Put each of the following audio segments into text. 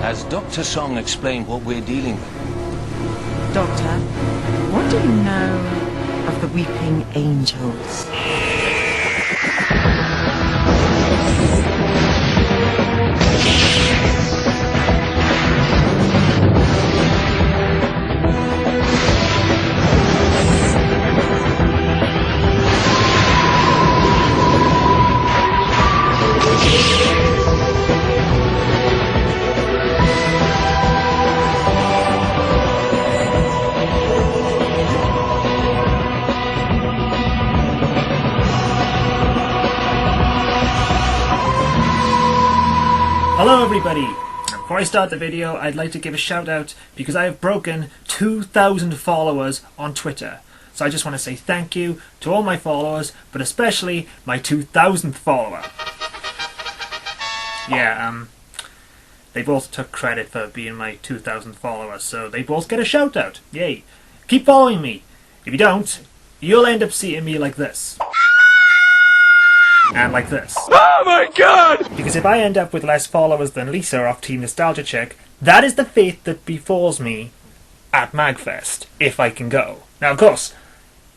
Has Dr. Song explained what we're dealing with? Doctor, what do you know of the weeping angels? Hello everybody! Before I start the video, I'd like to give a shout out because I have broken 2,000 followers on Twitter. So I just want to say thank you to all my followers, but especially my 2,000th follower. Yeah, they both took credit for being my 2,000th follower, so they both get a shout out. Yay! Keep following me. If you don't, you'll end up seeing me like this. And like this. Oh my god! Because if I end up with less followers than Lisa off Team Nostalgia Check, that is the fate that befalls me at MagFest, if I can go. Now of course,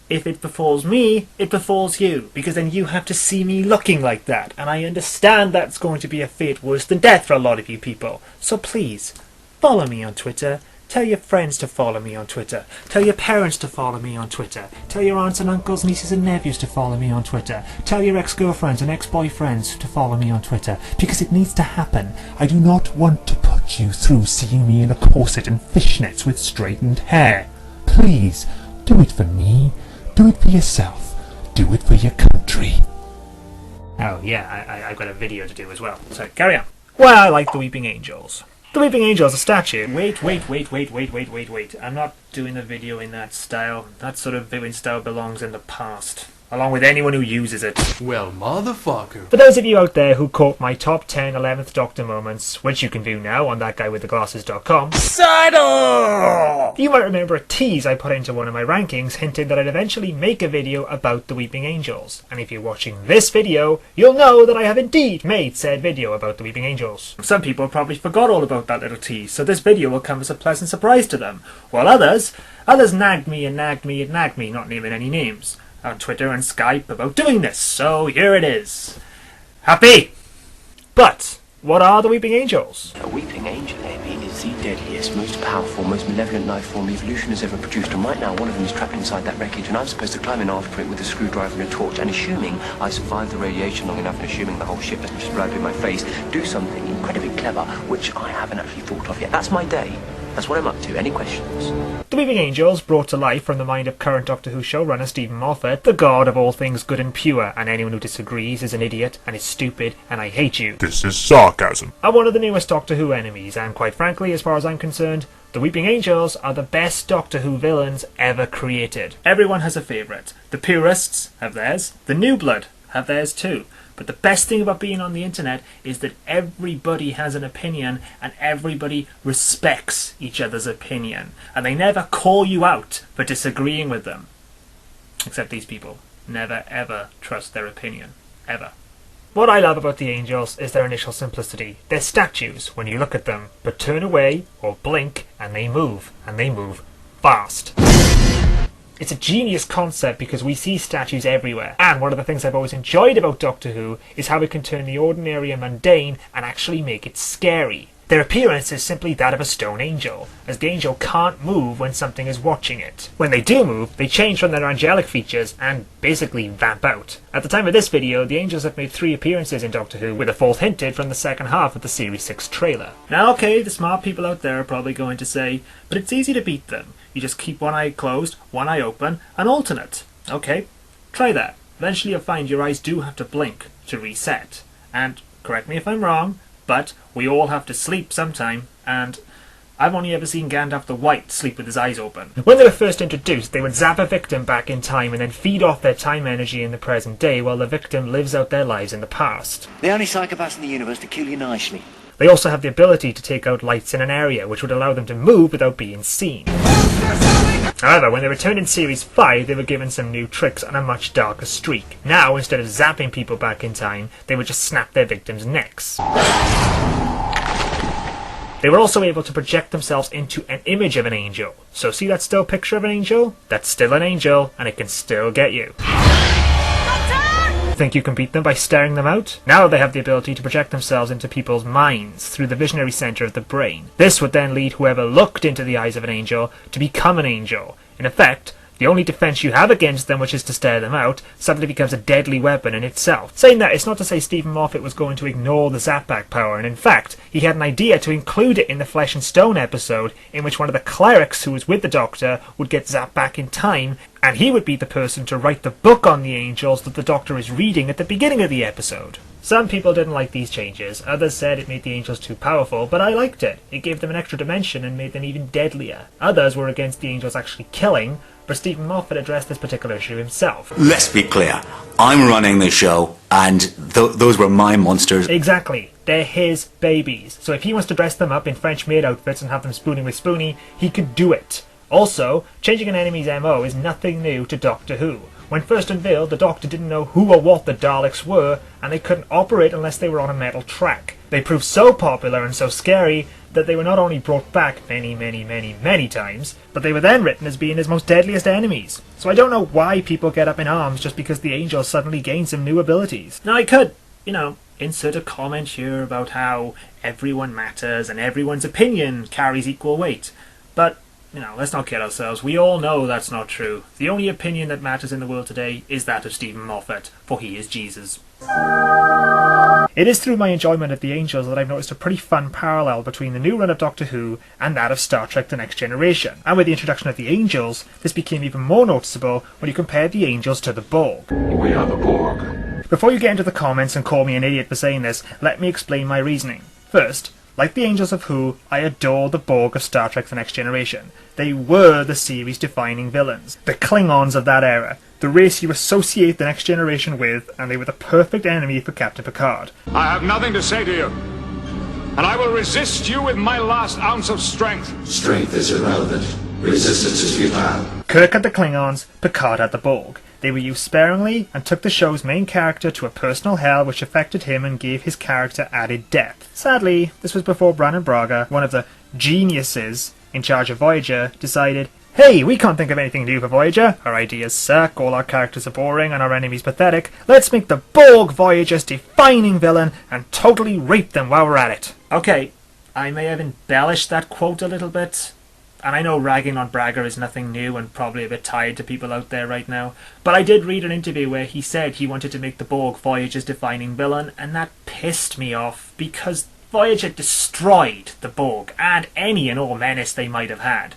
if it befalls me, it befalls you, because then you have to see me looking like that, and I understand that's going to be a fate worse than death for a lot of you people. So please, follow me on Twitter. Tell your friends to follow me on Twitter. Tell your parents to follow me on Twitter. Tell your aunts and uncles, nieces and nephews to follow me on Twitter. Tell your ex-girlfriends and ex-boyfriends to follow me on Twitter. Because it needs to happen. I do not want to put you through seeing me in a corset and fishnets with straightened hair. Please, do it for me. Do it for yourself. Do it for your country. Oh yeah, I've got a video to do as well. So carry on. Well, I like the Weeping Angels. The Weeping Angels, a statue. Wait. I'm not doing a video in that style. That sort of viewing style belongs in the past, along with anyone who uses it. Well, motherfucker. For those of you out there who caught my top 10 11th Doctor moments, which you can view now on thatguywiththeglasses.com, Sidle! You might remember a tease I put into one of my rankings hinting that I'd eventually make a video about the Weeping Angels. And if you're watching this video, you'll know that I have indeed made said video about the Weeping Angels. Some people probably forgot all about that little tease, so this video will come as a pleasant surprise to them, while others nagged me, not naming any names, on Twitter and Skype about doing this, so here it is. Happy! But, what are the Weeping Angels? A weeping angel, Amy, is the deadliest, most powerful, most malevolent life form evolution has ever produced, and right now one of them is trapped inside that wreckage, and I'm supposed to climb in after it with a screwdriver and a torch, and assuming I survive the radiation long enough, and assuming the whole ship doesn't just blow up in my face, do something incredibly clever, which I haven't actually thought of yet. That's my day. That's what I'm up to. Any questions? The Weeping Angels, brought to life from the mind of current Doctor Who showrunner Stephen Moffat, the god of all things good and pure, and anyone who disagrees is an idiot, and is stupid, and I hate you. This is sarcasm. Are one of the newest Doctor Who enemies, and quite frankly, as far as I'm concerned, the Weeping Angels are the best Doctor Who villains ever created. Everyone has a favourite. The purists have theirs, the new blood have theirs too. But the best thing about being on the internet is that everybody has an opinion and everybody respects each other's opinion. And they never call you out for disagreeing with them. Except these people. Never ever trust their opinion. Ever. What I love about the Angels is their initial simplicity. They're statues when you look at them, but turn away or blink and they move fast. It's a genius concept because we see statues everywhere, and one of the things I've always enjoyed about Doctor Who is how it can turn the ordinary and mundane and actually make it scary. Their appearance is simply that of a stone angel, as the angel can't move when something is watching it. When they do move, they change from their angelic features and basically vamp out. At the time of this video, the angels have made 3 appearances in Doctor Who, with a 4th hinted from the second half of the Series 6 trailer. Now okay, the smart people out there are probably going to say, but it's easy to beat them. You just keep one eye closed, one eye open, and alternate. Okay, try that. Eventually you'll find your eyes do have to blink to reset. And, correct me if I'm wrong, but we all have to sleep sometime, and I've only ever seen Gandalf the White sleep with his eyes open. When they were first introduced, they would zap a victim back in time and then feed off their time energy in the present day while the victim lives out their lives in the past. The only psychopaths in the universe to kill you nicely. They also have the ability to take out lights in an area, which would allow them to move without being seen. However, when they returned in Series 5, they were given some new tricks and a much darker streak. Now, instead of zapping people back in time, they would just snap their victims' necks. They were also able to project themselves into an image of an angel. So see that still picture of an angel? That's still an angel, and it can still get you. Think you can beat them by staring them out? Now they have the ability to project themselves into people's minds through the visionary center of the brain. This would then lead whoever looked into the eyes of an angel to become an angel. In effect, the only defense you have against them, which is to stare them out, suddenly becomes a deadly weapon in itself. Saying that, it's not to say Stephen Moffat was going to ignore the Zapback power, and in fact, he had an idea to include it in the Flesh and Stone episode, in which one of the clerics who was with the Doctor would get zapped back in time, and he would be the person to write the book on the angels that the Doctor is reading at the beginning of the episode. Some people didn't like these changes, others said it made the angels too powerful, but I liked it. It gave them an extra dimension and made them even deadlier. Others were against the angels actually killing, but Stephen Moffat addressed this particular issue himself. Let's be clear, I'm running the show, and those were my monsters. Exactly. They're his babies. So if he wants to dress them up in French maid outfits and have them spooning with Spoonie, he could do it. Also, changing an enemy's MO is nothing new to Doctor Who. When first unveiled, the Doctor didn't know who or what the Daleks were, and they couldn't operate unless they were on a metal track. They proved so popular and so scary that they were not only brought back many times, but they were then written as being his most deadliest enemies. So I don't know why people get up in arms just because the angel suddenly gained some new abilities. Now I could, insert a comment here about how everyone matters and everyone's opinion carries equal weight, but let's not kid ourselves. We all know that's not true. The only opinion that matters in the world today is that of Stephen Moffat, for he is Jesus. It is through my enjoyment of the Angels that I've noticed a pretty fun parallel between the new run of Doctor Who and that of Star Trek The Next Generation. And with the introduction of the Angels, this became even more noticeable when you compare the Angels to the Borg. We are the Borg. Before you get into the comments and call me an idiot for saying this, let me explain my reasoning. First, like the Angels of Who, I adore the Borg of Star Trek The Next Generation. They were the series-defining villains, the Klingons of that era, the race you associate The Next Generation with, and they were the perfect enemy for Captain Picard. I have nothing to say to you, and I will resist you with my last ounce of strength. Strength is irrelevant. Resistance is futile. Kirk had the Klingons, Picard had the Borg. They were used sparingly and took the show's main character to a personal hell which affected him and gave his character added depth. Sadly, this was before Brannon Braga, one of the geniuses in charge of Voyager, decided, hey, we can't think of anything new for Voyager. Our ideas suck, all our characters are boring, and our enemies pathetic. Let's make the Borg Voyager's defining villain and totally rape them while we're at it. Okay, I may have embellished that quote a little bit, and I know ragging on Braga is nothing new and probably a bit tired to people out there right now, but I did read an interview where he said he wanted to make the Borg Voyager's defining villain, and that pissed me off because Voyager destroyed the Borg and any and all menace they might have had.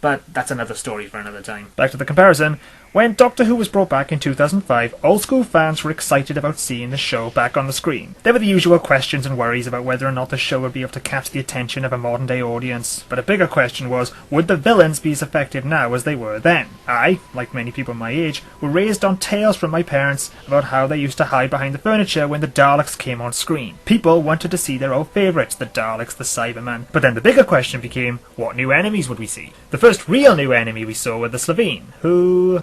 But that's another story for another time. Back to the comparison. When Doctor Who was brought back in 2005, old school fans were excited about seeing the show back on the screen. There were the usual questions and worries about whether or not the show would be able to catch the attention of a modern day audience, but a bigger question was, would the villains be as effective now as they were then? I, like many people my age, were raised on tales from my parents about how they used to hide behind the furniture when the Daleks came on screen. People wanted to see their old favourites, the Daleks, the Cybermen, but then the bigger question became, what new enemies would we see? The first real new enemy we saw were the Slovene, who...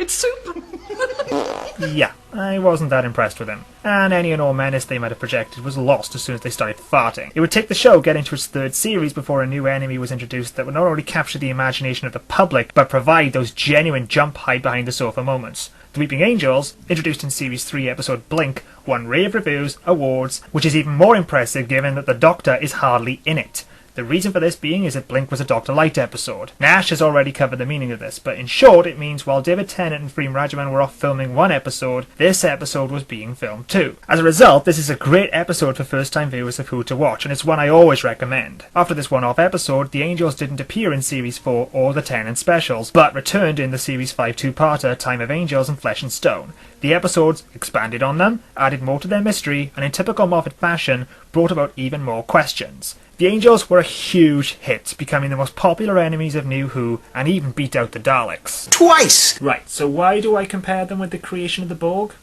Yeah, I wasn't that impressed with him. And any and all menace they might have projected was lost as soon as they started farting. It would take the show getting to its third series before a new enemy was introduced that would not only capture the imagination of the public, but provide those genuine jump hide behind the sofa moments. The Weeping Angels, introduced in Series 3 episode Blink, won rave reviews, awards, which is even more impressive given that the Doctor is hardly in it. The reason for this being is that Blink was a Dr. Light episode. Nash has already covered the meaning of this, but in short it means while David Tennant and Freem Rajaman were off filming one episode, this episode was being filmed too. As a result, this is a great episode for first-time viewers of Who to watch, and it's one I always recommend. After this one-off episode, the Angels didn't appear in Series 4 or the Tennant specials, but returned in the Series 5 two-parter Time of Angels and Flesh and Stone. The episodes expanded on them, added more to their mystery, and in typical Moffat fashion, brought about even more questions. The Angels were a huge hit, becoming the most popular enemies of New Who, and even beat out the Daleks. Twice! Right, so why do I compare them with the creation of the Borg?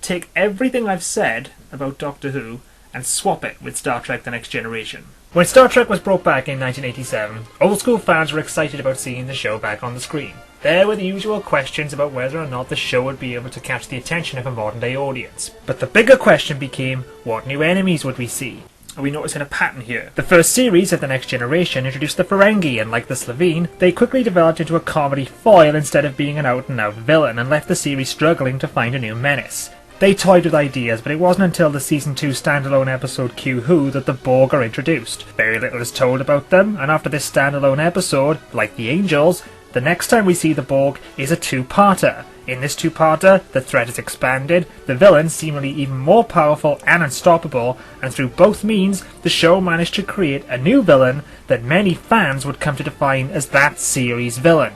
Take everything I've said about Doctor Who and swap it with Star Trek The Next Generation. When Star Trek was brought back in 1987, old school fans were excited about seeing the show back on the screen. There were the usual questions about whether or not the show would be able to catch the attention of a modern day audience. But the bigger question became, what new enemies would we see? are we noticing a pattern here? The first series of The Next Generation introduced the Ferengi, and like the Slovene, they quickly developed into a comedy foil instead of being an out-and-out villain, and left the series struggling to find a new menace. They toyed with ideas, but it wasn't until the Season 2 standalone episode Q Who that the Borg are introduced. Very little is told about them, and after this standalone episode, like the Angels, the next time we see the Borg is a two-parter. In this two-parter, the threat is expanded, the villains seemingly even more powerful and unstoppable, and through both means, the show managed to create a new villain that many fans would come to define as that series' villain.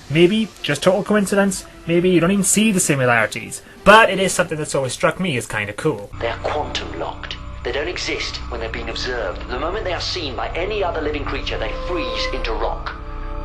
Maybe just total coincidence, maybe you don't even see the similarities, but it is something that's always struck me as kinda cool. They are quantum locked. They don't exist when they're being observed. The moment they are seen by any other living creature, they freeze into rock.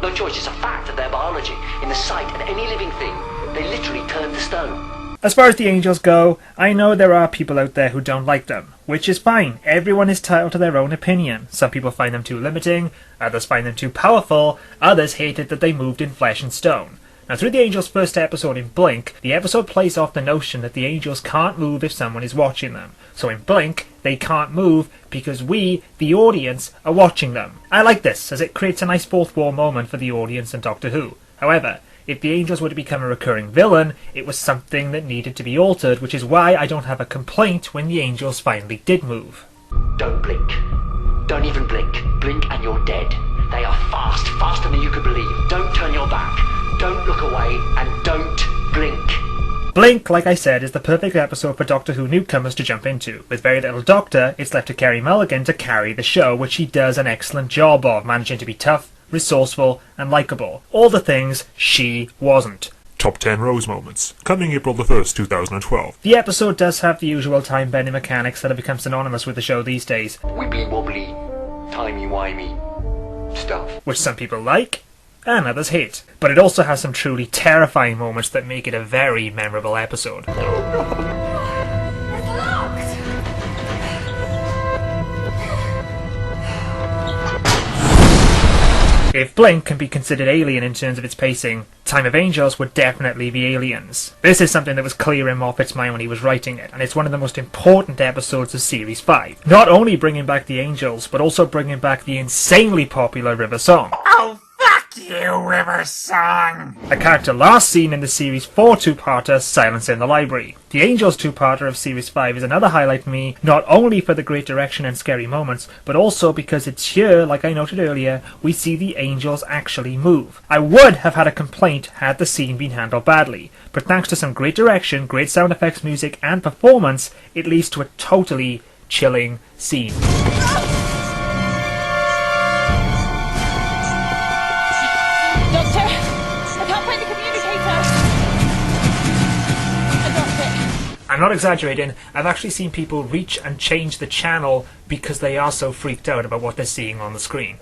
No choice, it's a fact of their biology. In the sight of any living thing, they literally turn to stone. As far as the Angels go, I know there are people out there who don't like them, which is fine. Everyone is entitled to their own opinion. Some people find them too limiting, others find them too powerful, others hated that they moved in flesh and stone. Now, through the Angels' first episode in Blink, the episode plays off the notion that the Angels can't move if someone is watching them. So in Blink, they can't move because we, the audience, are watching them. I like this, as it creates a nice fourth wall moment for the audience and Doctor Who. However, if the Angels were to become a recurring villain, it was something that needed to be altered, which is why I don't have a complaint when the Angels finally did move. Don't blink. Don't even blink. Blink and you're dead. They are fast, faster than you could believe. Don't turn your back. Don't look away, and don't blink. Blink, like I said, is the perfect episode for Doctor Who newcomers to jump into. With very little Doctor, it's left to Kerry Mulligan to carry the show, which she does an excellent job of, managing to be tough, resourceful, and likeable. All the things she wasn't. Top 10 Rose moments, coming April the 1st, 2012. The episode does have the usual time-bending mechanics that have become synonymous with the show these days. Wibbly-wobbly, timey-wimey stuff. Which some people like, and others hate. But it also has some truly terrifying moments that make it a very memorable episode. If Blink can be considered alien in terms of its pacing, Time of Angels would definitely be Aliens. This is something that was clear in Moffat's mind when he was writing it, and it's one of the most important episodes of Series 5. Not only bringing back the Angels, but also bringing back the insanely popular River Song. Oh, fuck you, River Song! A character last seen in the Series 4 two-parter, Silence in the Library. The Angels two-parter of Series 5 is another highlight for me, not only for the great direction and scary moments, but also because it's here, like I noted earlier, we see the Angels actually move. I would have had a complaint had the scene been handled badly, but thanks to some great direction, great sound effects, music, and performance, it leads to a totally chilling scene. I'm not exaggerating, I've actually seen people reach and change the channel because they are so freaked out about what they're seeing on the screen.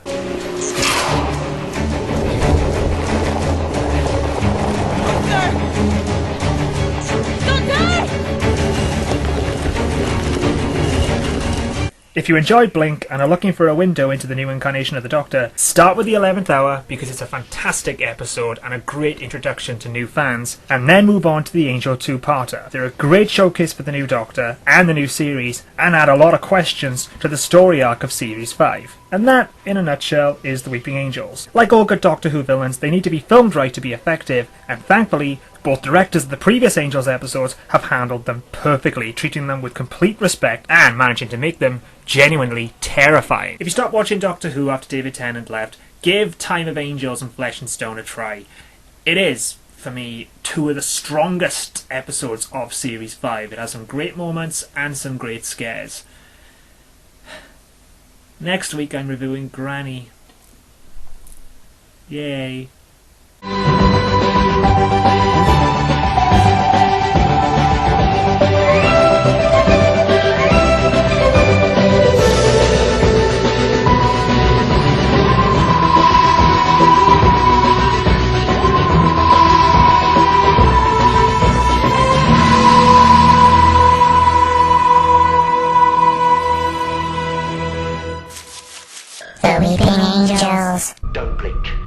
If you enjoyed Blink and are looking for a window into the new incarnation of the Doctor, start with the 11th Hour because it's a fantastic episode and a great introduction to new fans, and then move on to the Angel two-parter. They're a great showcase for the new Doctor and the new series, and add a lot of questions to the story arc of Series 5. And that, in a nutshell, is the Weeping Angels. Like all good Doctor Who villains, they need to be filmed right to be effective, and thankfully, both directors of the previous Angels episodes have handled them perfectly, treating them with complete respect and managing to make them genuinely terrifying. If you stop watching Doctor Who after David Tennant left, give Time of Angels and Flesh and Stone a try. It is, for me, two of the strongest episodes of Series 5. It has some great moments and some great scares. Next week I'm reviewing Granny. Yay. Don't blink.